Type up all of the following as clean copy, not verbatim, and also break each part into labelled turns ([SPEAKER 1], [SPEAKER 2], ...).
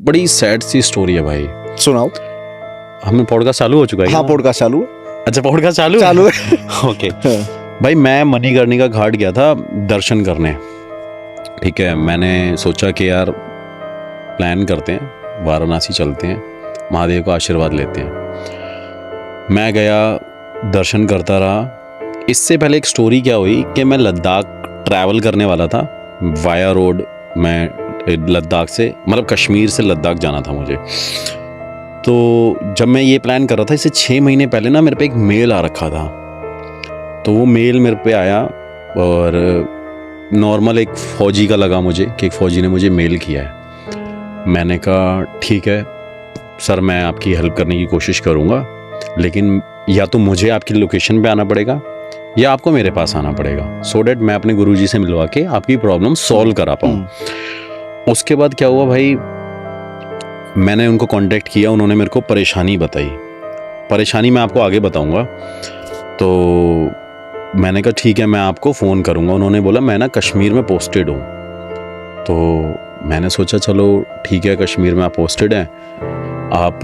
[SPEAKER 1] बड़ी सैड सी स्टोरी है भाई।
[SPEAKER 2] सुनाओ।
[SPEAKER 1] हमें पॉडकास्ट चालू हो चुका है?
[SPEAKER 2] हाँ, पॉडकास्ट चालू है।
[SPEAKER 1] अच्छा, पॉडकास्ट चालू
[SPEAKER 2] है।
[SPEAKER 1] ओके भाई, मैं मणिकर्णिका घाट गया था दर्शन करने। ठीक है, मैंने सोचा कि यार प्लान करते हैं, वाराणसी चलते हैं, महादेव का आशीर्वाद लेते हैं। मैं गया, दर्शन करता रहा। इससे पहले एक स्टोरी क्या हुई कि मैं लद्दाख ट्रैवल करने वाला था वाया रोड। मैं लद्दाख से, मतलब कश्मीर से लद्दाख जाना था मुझे। तो जब मैं ये प्लान कर रहा था, इससे 6 महीने पहले ना मेरे पे एक मेल आ रखा था। तो वो मेल मेरे पे आया और नॉर्मल एक फ़ौजी का लगा मुझे कि एक फ़ौजी ने मुझे मेल किया है। मैंने कहा ठीक है सर, मैं आपकी हेल्प करने की कोशिश करूँगा, लेकिन या तो मुझे आपकी लोकेशन पे आना पड़ेगा या आपको मेरे पास आना पड़ेगा, सो डैट मैं अपने गुरुजी से मिलवा के आपकी प्रॉब्लम सॉल्व करा पाऊँ। उसके बाद क्या हुआ भाई, मैंने उनको कांटेक्ट किया, उन्होंने मेरे को परेशानी बताई। परेशानी मैं आपको आगे बताऊँगा। तो मैंने कहा ठीक है, मैं आपको फ़ोन करूँगा। उन्होंने बोला मैं ना कश्मीर में पोस्टेड हूँ। तो मैंने सोचा चलो ठीक है, कश्मीर में आप पोस्टेड हैं, आप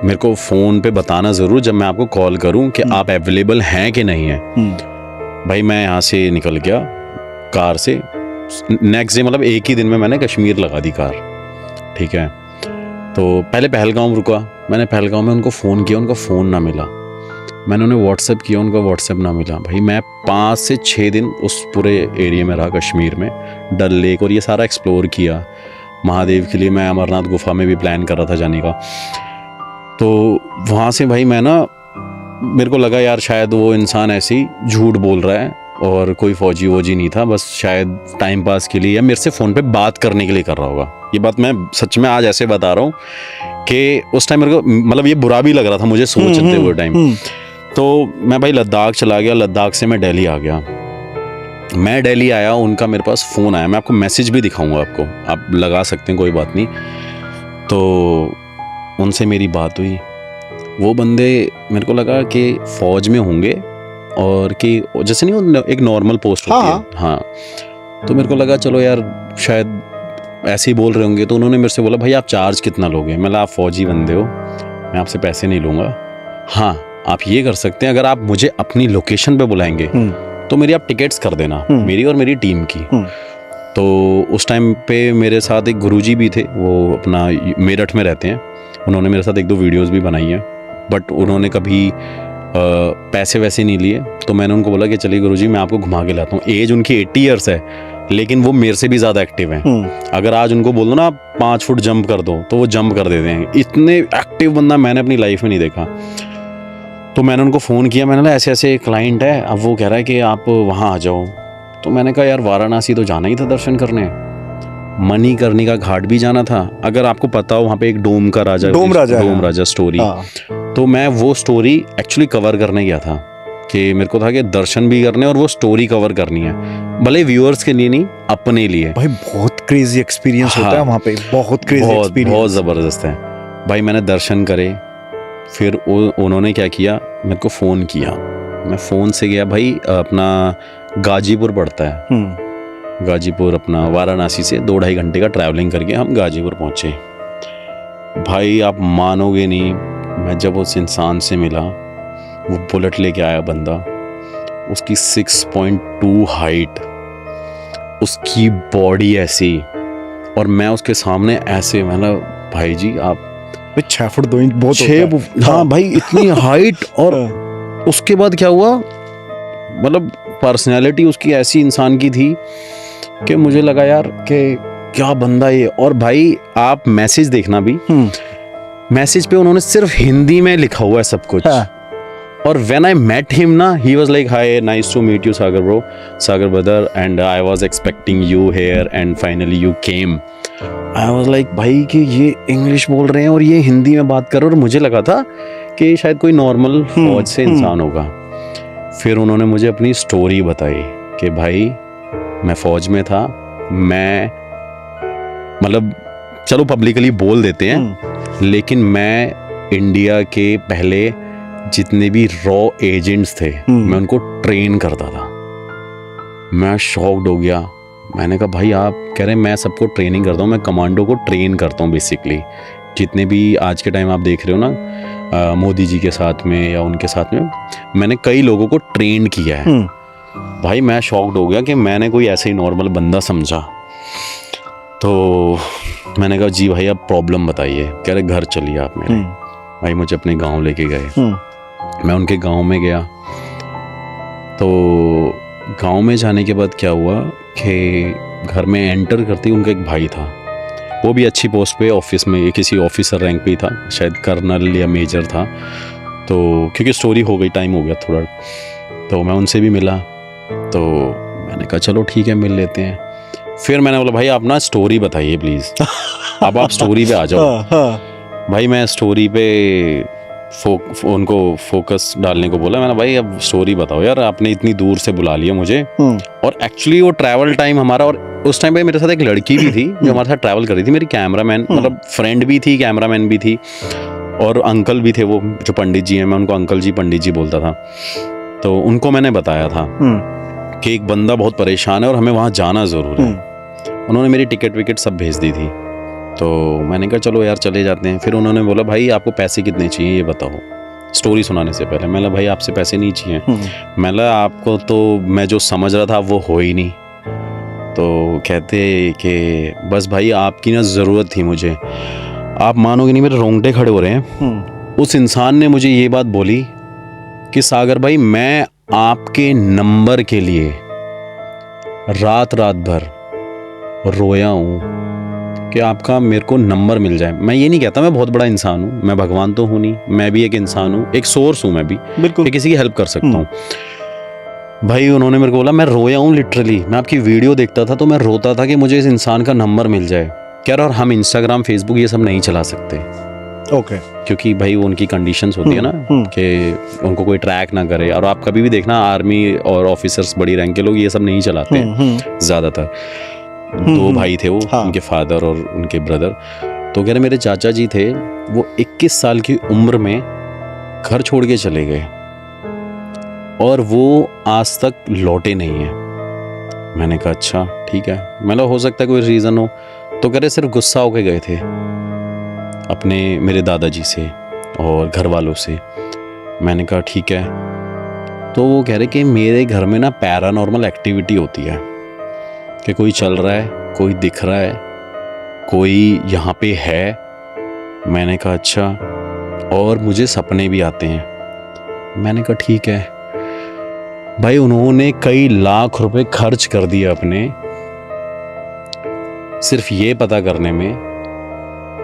[SPEAKER 1] मेरे को फ़ोन पे बताना ज़रूर जब मैं आपको कॉल करूं कि आप अवेलेबल हैं कि नहीं हैं। भाई मैं यहाँ से निकल गया कार से, नेक्स्ट डे मतलब एक ही दिन में मैंने कश्मीर लगा दी कार। ठीक है, तो पहले पहलगाम रुका। मैंने पहलगाम में उनको फ़ोन किया, उनका फ़ोन ना मिला। मैंने उन्हें व्हाट्सएप किया, उनका व्हाट्सएप ना मिला। भाई मैं 5 से 6 दिन उस पूरे एरिया में रहा कश्मीर में, डल लेक और ये सारा एक्सप्लोर किया। महादेव के लिए मैं अमरनाथ गुफा में भी प्लान कर रहा था जाने का। तो वहाँ से भाई मैं ना, मेरे को लगा यार शायद वो इंसान ऐसे ही झूठ बोल रहा है और कोई फ़ौजी वोजी नहीं था, बस शायद टाइम पास के लिए या मेरे से फ़ोन पे बात करने के लिए कर रहा होगा। ये बात मैं सच में आज ऐसे बता रहा हूँ कि उस टाइम मेरे को मतलब ये बुरा भी लग रहा था मुझे सोचते हुए टाइम। तो मैं भाई लद्दाख चला गया, लद्दाख से मैं दिल्ली आ गया। मैं दिल्ली आया, उनका मेरे पास फ़ोन आया, मैं आपको मैसेज भी दिखाऊंगा, आपको आप लगा सकते हैं, कोई बात नहीं। तो उनसे मेरी बात हुई। वो बंदे मेरे को लगा कि फ़ौज में होंगे और कि जैसे नहीं वो एक नॉर्मल पोस्ट होती है। हाँ, तो मेरे को लगा चलो यार शायद ऐसे ही बोल रहे होंगे। तो उन्होंने मेरे से बोला भाई आप चार्ज कितना लोगे? मैं आप फ़ौजी बंदे हो, मैं आपसे पैसे नहीं लूँगा। हाँ, आप ये कर सकते हैं, अगर आप मुझे अपनी लोकेशन पे बुलाएंगे तो मेरी आप टिकट्स कर देना, मेरी और मेरी टीम की। तो उस टाइम पे मेरे साथ एक गुरुजी भी थे, वो अपना मेरठ में रहते हैं। उन्होंने मेरे साथ 1-2 वीडियोस भी बनाई हैं, बट उन्होंने कभी पैसे वैसे नहीं लिए। तो मैंने उनको बोला कि चलिए गुरुजी मैं आपको घुमा के लाता हूँ। एज उनकी 80 ईयर्स है, लेकिन वो मेरे से भी ज़्यादा एक्टिव हैं। अगर आज उनको बोल दो ना आप 5 फुट जंप कर दो तो वो जंप कर देते हैं। इतने एक्टिव बंदा मैंने अपनी लाइफ में नहीं देखा। तो मैंने उनको फ़ोन किया, मैंने कहा ऐसे ऐसे क्लाइंट है, अब वो कह रहा है कि आप वहाँ आ जाओ। तो मैंने कहा यार वाराणसी तो जाना ही था दर्शन करने, मणिकर्णिका घाट भी जाना था। अगर आपको पता हो वहाँ पे एक डोम राजा स्टोरी, तो मैं वो स्टोरी एक्चुअली कवर करने गया था कि मेरे को था कि दर्शन भी करने और वो स्टोरी कवर करनी है, भले व्यूअर्स के लिए नहीं, अपने लिए।
[SPEAKER 2] भाई बहुत क्रेजी एक्सपीरियंस होता है वहाँ पे, बहुत क्रेजी एक्सपीरियंस, बहुत
[SPEAKER 1] ज़बरदस्त है भाई। मैंने दर्शन करे, फिर उन्होंने क्या किया, मेरे को फ़ोन किया। मैं फ़ोन से गया भाई, अपना गाजीपुर पड़ता है, गाजीपुर अपना वाराणसी से 2-2.5 घंटे का ट्रैवलिंग करके हम गाजीपुर पहुँचे। भाई आप मानोगे नहीं, मैं जब उस इंसान से मिला, वो बुलेट लेके आया बंदा, उसकी 6.2 हाइट, उसकी बॉडी ऐसी, और मैं उसके सामने ऐसे, मैंने भाई जी आप
[SPEAKER 2] 6 फुट 2 इंच बहुत होता है।
[SPEAKER 1] हाँ भाई इतनी हाइट। और उसके बाद क्या हुआ, मतलब पर्सनैलिटी उसकी ऐसी इंसान की थी कि मुझे लगा यार कि क्या बंदा ये। और भाई आप मैसेज देखना भी, मैसेज पे उन्होंने सिर्फ हिंदी में लिखा हुआ है सब कुछ। और व्हेन आई मेट हिम ना, he was like hi, nice to meet you Sagar bro, Sagar brother, and I was expecting you here and finally you came. I was like भाई कि ये इंग्लिश बोल रहे हैं और ये हिंदी में बात कर रहे हैं, और मुझे लगा था कि शायद कोई नॉर्मल फौज से इंसान होगा। फिर उन्होंने मुझे अपनी स्टोरी बताई कि भाई मैं फ़ौज में था, मैं मतलब चलो पब्लिकली बोल देते हैं, लेकिन मैं इंडिया के पहले जितने भी रॉ एजेंट्स थे मैं उनको ट्रेन करता था। मैं शॉक्ड हो गया। मैंने कहा भाई आप कह रहे हैं मैं सबको ट्रेनिंग करता हूँ, मैं कमांडो को ट्रेन करता हूँ बेसिकली। जितने भी आज के टाइम आप देख रहे हो ना मोदी जी के साथ में या उनके साथ में, मैंने कई लोगों को ट्रेन किया है। भाई मैं शॉक्ड हो गया कि मैंने कोई ऐसे ही नॉर्मल बंदा समझा। तो मैंने कहा जी भाई अब प्रॉब्लम बताइए। कह रहे घर चलिए आप मेरे। भाई मुझे अपने गांव लेके गए। मैं उनके गांव में गया। तो गांव में जाने के बाद क्या हुआ कि घर में एंटर करते ही उनका एक भाई था, वो भी अच्छी पोस्ट पे ऑफिस में किसी ऑफिसर रैंक पे ही था, शायद कर्नल या मेजर था। तो क्योंकि स्टोरी हो गई, टाइम हो गया थोड़ा, तो मैं उनसे भी मिला। तो मैंने कहा चलो ठीक है मिल लेते हैं। फिर मैंने बोला भाई आप ना स्टोरी बताइए प्लीज़। अब आप स्टोरी पे आ जाओ। भाई मैं स्टोरी पे उनको फोकस डालने को बोला। मैंने भाई अब स्टोरी बताओ यार, आपने इतनी दूर से बुला लिया मुझे। और एक्चुअली वो ट्रैवल टाइम हमारा, और उस टाइम पे मेरे साथ एक लड़की भी थी जो हमारे साथ ट्रैवल कर रही थी, मेरी कैमरामैन मतलब फ्रेंड भी थी, कैमरामैन भी थी, और अंकल भी थे वो जो पंडित जी हैं, मैं उनको अंकल जी पंडित जी बोलता था। तो उनको मैंने बताया था कि एक बंदा बहुत परेशान है और हमें वहाँ जाना ज़रूर है। उन्होंने मेरी टिकट विकेट सब भेज दी थी। तो मैंने कहा चलो यार चले जाते हैं। फिर उन्होंने बोला भाई आपको पैसे कितने चाहिए ये बताओ, स्टोरी सुनाने से पहले। मैंने भाई आपसे पैसे नहीं चाहिए। मैंने आपको तो मैं जो समझ रहा था वो हो ही नहीं। तो कहते कि बस भाई आपकी ना ज़रूरत थी मुझे। आप मानोगे नहीं मेरे रोंगटे खड़े हो रहे हैं। उस इंसान ने मुझे ये बात बोली कि सागर भाई मैं आपके नंबर के लिए रात भर रोया हूँ कि आपका मेरे को नंबर मिल जाए। मैं ये नहीं कहता मैं बहुत बड़ा इंसान हूँ, मैं भगवान तो हूँ नहीं, मैं भी एक इंसान हूँ, एक सोर्स हूँ मैं भी, बिल्कुल किसी की हेल्प कर सकता हूँ। भाई उन्होंने मेरे को बोला मैं रोया हूँ लिटरली, मैं आपकी वीडियो देखता था तो मैं रोता था कि मुझे इस इंसान का नंबर मिल जाए। कह रहा और हम इंस्टाग्राम फेसबुक ये सब नहीं चला सकते। ओके क्योंकि भाई वो उनकी कंडीशंस होती है ना कि उनको कोई ट्रैक ना करे। और आप कभी भी देखना आर्मी और ऑफिसर्स बड़ी रैंक के लोग ये सब नहीं चलाते हैं ज़्यादातर। दो भाई थे वो, उनके फादर और उनके ब्रदर। तो कह रहे मेरे चाचा जी थे, वो 21 साल की उम्र में घर छोड़ के चले गए और वो आज तक लौटे नहीं हैं। मैंने कहा अच्छा ठीक है, मतलब हो सकता है कोई रीज़न हो। तो कह रहे सिर्फ गुस्सा होके गए थे अपने मेरे दादाजी से और घर वालों से। मैंने कहा ठीक है। तो वो कह रहे कि मेरे घर में ना पैरानॉर्मल एक्टिविटी होती है कि कोई चल रहा है, कोई दिख रहा है, कोई यहाँ पे है। मैंने कहा अच्छा, और मुझे सपने भी आते हैं। मैंने कहा ठीक है। भाई उन्होंने कई लाख रुपए खर्च कर दिए अपने सिर्फ ये पता करने में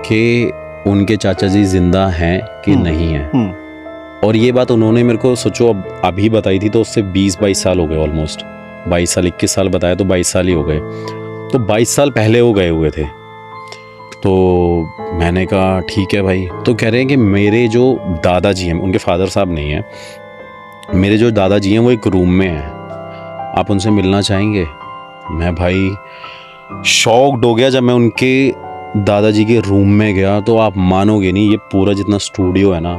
[SPEAKER 1] कि उनके चाचा जी जिंदा हैं कि नहीं हैं। और ये बात उन्होंने मेरे को सोचो अब अभी बताई थी तो उससे 20-22 साल हो गए, ऑलमोस्ट 22 साल, 21 साल बताया तो 22 साल ही हो गए। तो 22 साल पहले वो गए हुए थे। तो मैंने कहा ठीक है भाई। तो कह रहे हैं कि मेरे जो दादाजी हैं, उनके फादर साहब नहीं हैं, मेरे जो दादाजी हैं वो एक रूम में हैं, आप उनसे मिलना चाहेंगे? मैं भाई शॉक्ड हो गया जब मैं उनके दादाजी के रूम में गया। तो आप मानोगे नहीं, ये पूरा जितना स्टूडियो है ना,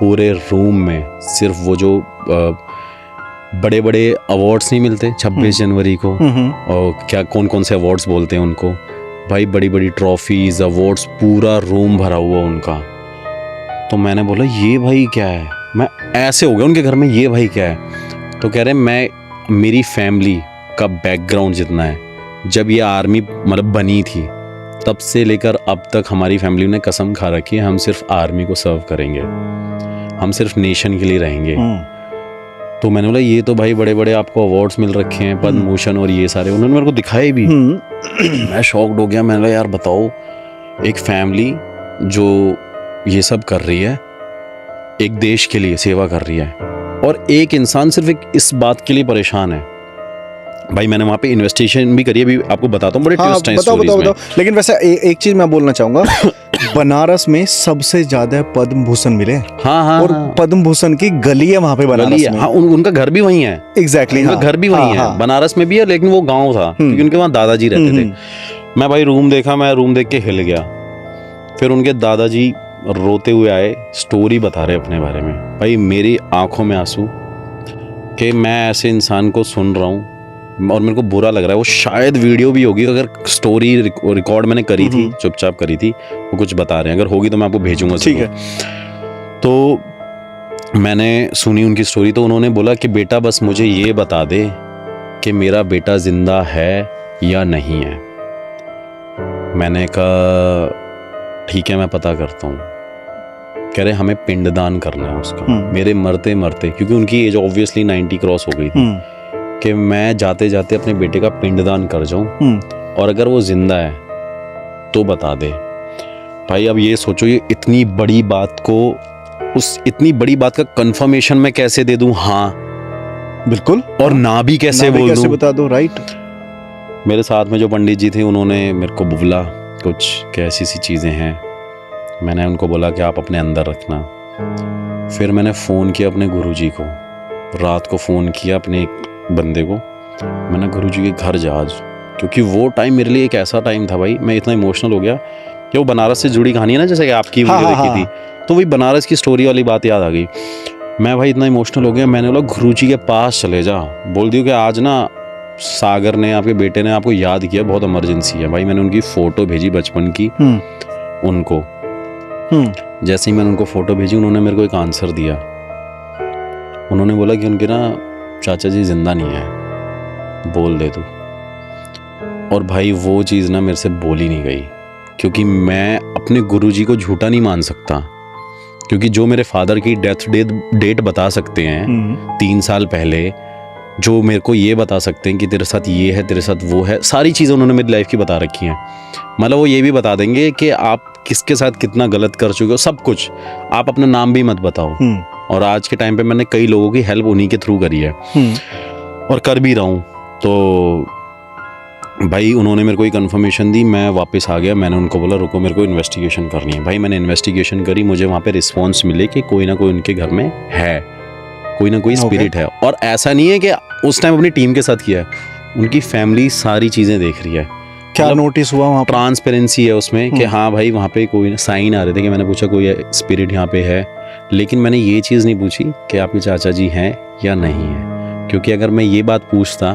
[SPEAKER 1] पूरे रूम में सिर्फ वो जो बड़े बड़े अवार्ड्स नहीं मिलते 26 जनवरी को, और क्या कौन कौन से अवार्ड्स बोलते हैं उनको, भाई बड़ी बड़ी ट्रॉफीज अवार्ड्स, पूरा रूम भरा हुआ उनका। तो मैंने बोला ये भाई क्या है, मैं ऐसे हो गया उनके घर में, ये भाई क्या है। तो कह रहे मेरी फैमिली का बैकग्राउंड जितना है, जब ये आर्मी मतलब बनी थी तब से लेकर अब तक हमारी फैमिली ने कसम खा रखी है हम सिर्फ आर्मी को सर्व करेंगे, हम सिर्फ नेशन के लिए रहेंगे। तो मैंने बोला ये तो भाई बड़े बड़े आपको अवार्ड्स मिल रखे हैं, पद्म भूषण और ये सारे, उन्होंने मेरे को दिखाए भी। मैं शॉक्ड हो गया। मैंने बोला यार बताओ, एक फैमिली जो ये सब कर रही है, एक देश के लिए सेवा कर रही है, और एक इंसान सिर्फ एक इस बात के लिए परेशान है। भाई मैंने वहाँ पे इन्वेस्टिगेशन भी करी, अभी आपको बताता हूँ, बड़े ट्विस्ट हैं स्टोरीज में।
[SPEAKER 2] लेकिन वैसे एक चीज मैं बोलना चाहूंगा बनारस में सबसे ज्यादा पद्म भूषण मिले।
[SPEAKER 1] हाँ,
[SPEAKER 2] और पद्म भूषण की गली है वहाँ पे बनारस में।
[SPEAKER 1] हाँ, उनका घर भी वहीं है।
[SPEAKER 2] एग्जैक्टली,
[SPEAKER 1] उनका घर भी वहीं है, बनारस में भी है, लेकिन वो गाँव था क्योंकि उनके वहाँ दादाजी रहते थे। मैं भाई रूम देखा, मैं रूम देख के हिल गया। फिर उनके दादाजी रोते हुए आए, स्टोरी बता रहे अपने बारे में। भाई मेरी आंखों में आंसू कि मैं ऐसे इंसान को सुन रहा हूँ और मेरे को बुरा लग रहा है। वो शायद वीडियो भी होगी, अगर स्टोरी रिकॉर्ड मैंने करी थी, चुपचाप करी थी, वो कुछ बता रहे हैं, अगर होगी तो मैं आपको भेजूंगा।
[SPEAKER 2] ठीक है।
[SPEAKER 1] तो मैंने सुनी उनकी स्टोरी, तो उन्होंने बोला कि बेटा बस मुझे ये बता दे कि मेरा बेटा जिंदा है या नहीं है। मैंने कहा ठीक है मैं पता करता हूँ। कह रहे हमें पिंडदान करना है उसका, मेरे मरते मरते, क्योंकि उनकी एज ऑब्वियसली 90 क्रॉस हो गई थी, कि मैं जाते जाते अपने बेटे का पिंडदान कर जाऊं, और अगर वो जिंदा है तो बता दे। भाई अब ये सोचो, ये इतनी बड़ी बात को, उस इतनी बड़ी बात का कंफर्मेशन मैं कैसे दे दूं, हाँ
[SPEAKER 2] बिल्कुल,
[SPEAKER 1] और ना भी कैसे बोल दूं,
[SPEAKER 2] बता दो। राइट।
[SPEAKER 1] मेरे साथ में जो पंडित जी थे उन्होंने मेरे को बोला कुछ कि ऐसी सी चीज़ें हैं। मैंने उनको बोला कि आप अपने अंदर रखना। फिर मैंने फ़ोन किया अपने गुरुजी को, रात को फ़ोन किया अपने एक बंदे को, मैंने गुरुजी के घर जा आज, क्योंकि वो टाइम मेरे लिए एक ऐसा टाइम था भाई, मैं इतना इमोशनल हो गया कि वो बनारस से जुड़ी कहानी है ना, जैसे कि आपकी वीडियो देखी थी, तो वही बनारस की स्टोरी वाली बात याद आ गई। मैं भाई इतना इमोशनल हो गया, मैंने बोला गुरुजी के पास चले जा, बोल दियो कि आज ना सागर ने, आपके बेटे ने आपको याद किया, बहुत इमरजेंसी है। भाई मैंने उनकी फ़ोटो भेजी बचपन की उनको। जैसे ही मैंने उनको फ़ोटो भेजी, उन्होंने मेरे को एक आंसर दिया। उन्होंने बोला कि उनके ना चाचा जी जिंदा नहीं है, बोल दे तू। और भाई वो चीज़ ना मेरे से बोली नहीं गई, क्योंकि मैं अपने गुरुजी को झूठा नहीं मान सकता, क्योंकि जो मेरे फादर की डेथ डेट बता सकते हैं 3 साल पहले, जो मेरे को ये बता सकते हैं कि तेरे साथ ये है, तेरे साथ वो है, सारी चीज़ें उन्होंने मेरी लाइफ की बता रखी हैं। मतलब वो ये भी बता देंगे कि आप किसके साथ कितना गलत कर चुके हो, सब कुछ। आप अपना नाम भी मत बताओ। और आज के टाइम पे मैंने कई लोगों की हेल्प उन्हीं के थ्रू करी है और कर भी रहा हूँ। तो भाई उन्होंने मेरे को एक कन्फर्मेशन दी, मैं वापस आ गया। मैंने उनको बोला रुको मेरे को इन्वेस्टिगेशन करनी है। भाई मैंने इन्वेस्टिगेशन करी, मुझे वहाँ पे रिस्पॉन्स मिले कि कोई ना कोई उनके घर में है, कोई ना कोई स्पिरिट है। और ऐसा नहीं है कि उस टाइम अपनी टीम के साथ किया है, उनकी फैमिली सारी चीज़ें देख रही है।
[SPEAKER 2] क्या नोटिस हुआ वहाँ?
[SPEAKER 1] ट्रांसपेरेंसी है उसमें कि हाँ भाई वहाँ पे कोई साइन आ रहे थे कि मैंने पूछा कोई स्पिरिट यहाँ पे है, लेकिन मैंने ये चीज़ नहीं पूछी कि आपके चाचा जी हैं या नहीं है, क्योंकि अगर मैं ये बात पूछता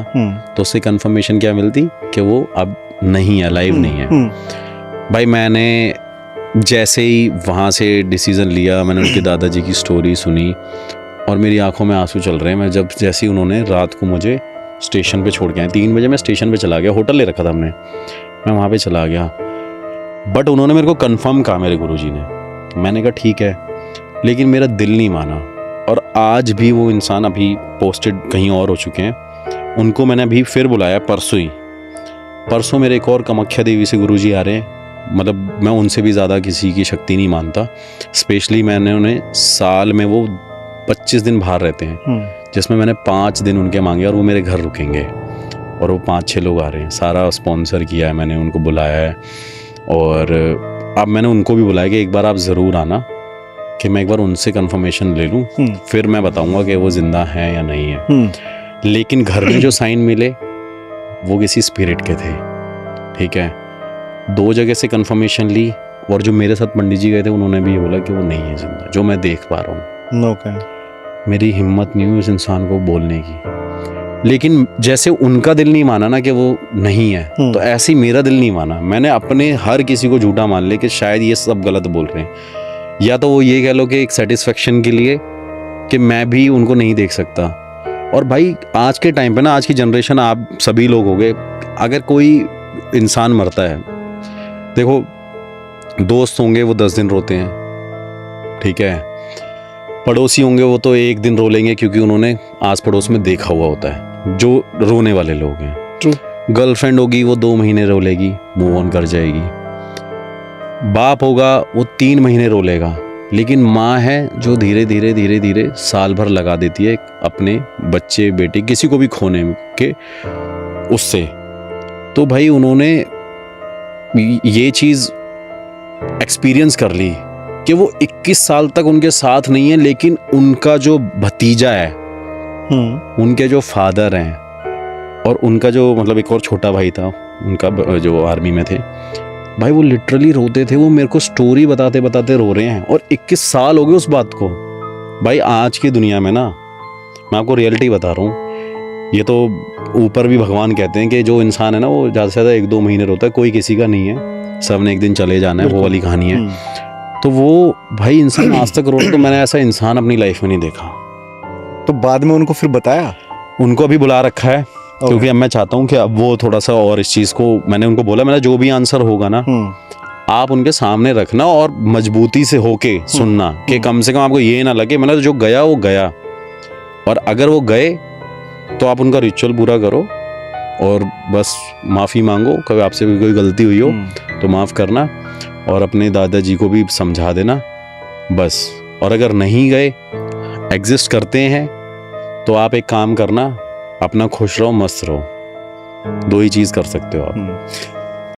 [SPEAKER 1] तो उससे कंफर्मेशन क्या मिलती कि वो अब नहीं है, लाइव नहीं है। भाई मैंने जैसे ही वहाँ से डिसीज़न लिया, मैंने उनके दादाजी की स्टोरी सुनी और मेरी आंखों में आंसू चल रहे हैं। मैं जब जैसे ही उन्होंने रात को मुझे स्टेशन पे छोड़ के आए, 3 बजे मैं स्टेशन पे चला गया, होटल ले रखा था हमने, मैं वहाँ पे चला गया। बट उन्होंने मेरे को कंफर्म कहा मेरे गुरुजी ने। मैंने कहा ठीक है, लेकिन मेरा दिल नहीं माना। और आज भी वो इंसान अभी पोस्टेड कहीं और हो चुके हैं, उनको मैंने अभी फिर बुलाया परसों मेरे एक और कामाख्या देवी से गुरुजी आ रहे हैं। मतलब मैं उनसे भी ज़्यादा किसी की शक्ति नहीं मानता। स्पेशली मैंने उन्हें साल में वो 25 दिन बाहर रहते हैं, जिसमें मैंने 5 दिन उनके मांगे और वो मेरे घर रुकेंगे, और वो 5-6 लोग आ रहे हैं। सारा स्पॉन्सर किया है मैंने, उनको बुलाया है। और अब मैंने उनको भी बुलाया कि एक बार आप ज़रूर आना, कि मैं एक बार उनसे कंफर्मेशन ले लूँ, फिर मैं बताऊंगा कि वो ज़िंदा है या नहीं है। लेकिन घर में जो साइन मिले वो किसी स्पिरिट के थे, ठीक है। 2 जगह से कंफर्मेशन ली, और जो मेरे साथ पंडित जी गए थे उन्होंने भी ये बोला कि वो नहीं है जिंदा, जो मैं देख पा रहा हूँ। मेरी हिम्मत नहीं हुई उस इंसान को बोलने की, लेकिन जैसे उनका दिल नहीं माना ना कि वो नहीं है, तो ऐसे ही मेरा दिल नहीं माना। मैंने अपने हर किसी को झूठा मान लिया कि शायद ये सब गलत बोल रहे हैं, या तो वो ये कह लो कि एक सेटिस्फेक्शन के लिए कि मैं भी उनको नहीं देख सकता। और भाई आज के टाइम पे ना, आज की जनरेशन, आप सभी लोग हो गए, अगर कोई इंसान मरता है, देखो दोस्त होंगे वो 10 दिन रोते हैं, ठीक है, पड़ोसी होंगे वो तो 1 दिन रो लेंगे क्योंकि उन्होंने आस पड़ोस में देखा हुआ होता है, जो रोने वाले लोग हैं। गर्लफ्रेंड होगी वो 2 महीने रो लेगी, मूव ऑन कर जाएगी। बाप होगा वो 3 महीने रो लेगा, लेकिन माँ है जो धीरे धीरे साल भर लगा देती है अपने बच्चे बेटे किसी को भी खोने के उससे। तो भाई उन्होंने ये चीज़ एक्सपीरियंस कर ली कि वो 21 साल तक उनके साथ नहीं है, लेकिन उनका जो भतीजा है, उनके जो फादर हैं, और उनका जो मतलब एक और छोटा भाई था उनका जो आर्मी में थे, भाई वो लिटरली रोते थे। वो मेरे को स्टोरी बताते बताते रो रहे हैं, और 21 साल हो गए उस बात को। भाई आज की दुनिया में ना, मैं आपको रियलिटी बता रहा हूँ, ये तो ऊपर भी भगवान कहते हैं कि जो इंसान है ना वो ज़्यादा से ज़्यादा 1-2 महीने रहता है, कोई किसी का नहीं है, सब ने एक दिन चले जाना है, वो वाली कहानी है। तो वो भाई इंसान आज तक रोड, तो मैंने ऐसा इंसान अपनी लाइफ में नहीं देखा।
[SPEAKER 2] तो बाद में उनको फिर बताया?
[SPEAKER 1] उनको अभी बुला रखा है, क्योंकि अब मैं चाहता हूँ कि अब वो थोड़ा सा और इस चीज़ को, मैंने उनको बोला मेरा जो भी आंसर होगा ना आप उनके सामने रखना और मजबूती से होके सुनना, कि कम से कम आपको ये ना लगे मैंने जो गया वो गया, और अगर वो गए तो आप उनका रिचुअल पूरा करो और बस माफ़ी मांगो, कभी आपसे भी कोई गलती हुई हो तो माफ़ करना, और अपने दादाजी को भी समझा देना बस। और अगर नहीं गए, एग्जिस्ट करते हैं, तो आप एक काम करना, अपना खुश रहो, मस्त रहो, 2 ही चीज़ कर सकते हो आप।